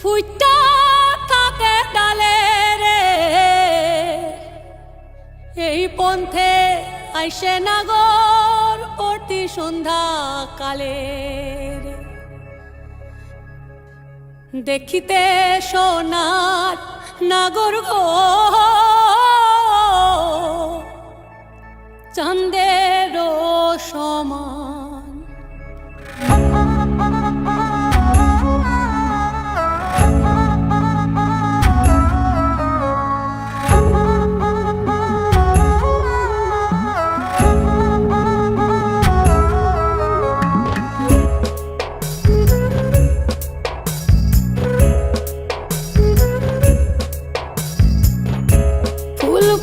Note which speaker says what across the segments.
Speaker 1: ফুইটা থাকে ডালে রে এই পন্থে আইসে নাগর প্রতি সন্ধ্যা কালে দেখিতে সোনার নাগর গো চাঁদের সমান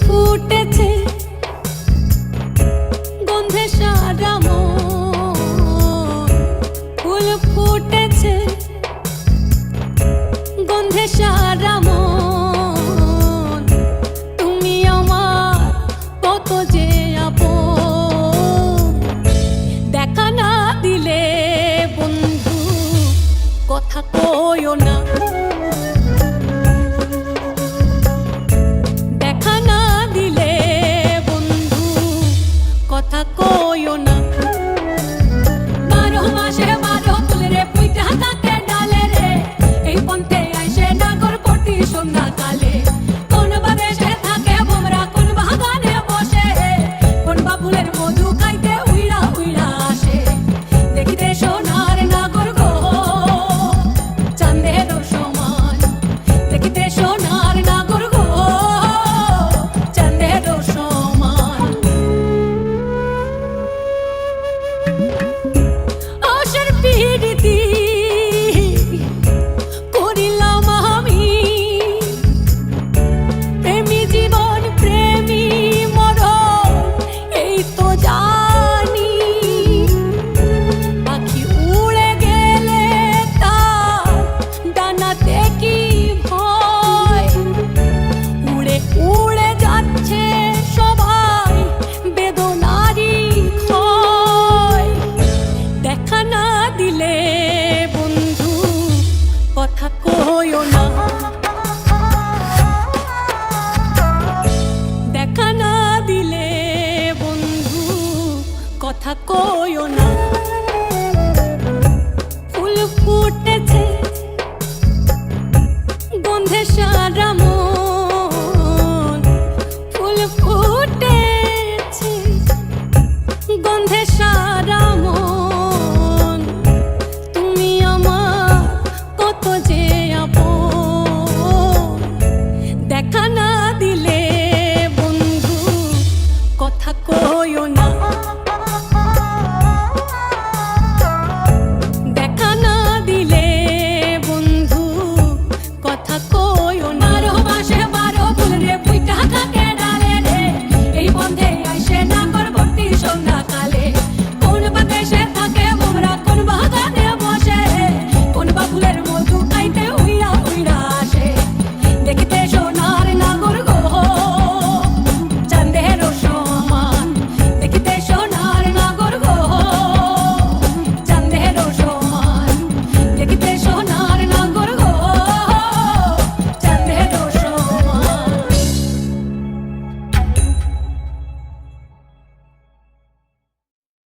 Speaker 1: ফুটেছে গন্ধে সারা মন ফুল ফুটেছে গন্ধে সারা মন তুমি আমার কত যে আপন দেখা না দিলে বন্ধু কথা কইও না কথা কইও না 12 মাসে 12 ফুল রে ফুইটা থাকে ডালে রে এই পন্থে আইসে নাগর প্রতি সন্ধ্যা কালে কোন বাদেশে থাকে ভোমরা কোন বাগানে বসে কোন বাবুলের মধু খাইতে উইড়া উইড়া আসে দেখিতে সোনার নাগর গো চাঁদের সমান দেখিতে সোনার নাগর গো চাঁদের সমান আশার পিড়িতি করিলাম আমি প্রেমী জীবন প্রেমী মরণ এই তো জানি পাখি উড়ে গেলে তার ডানাতে কি ভয় উড়ে উড়ে যাচ্ছে সবাই বেদনারি ক্ষয় দেখা না দিলে বন্ধু কথা কইও না দেখা না দিলে বন্ধু কথা কইও না ফুল ফুটেছে গন্ধে সারা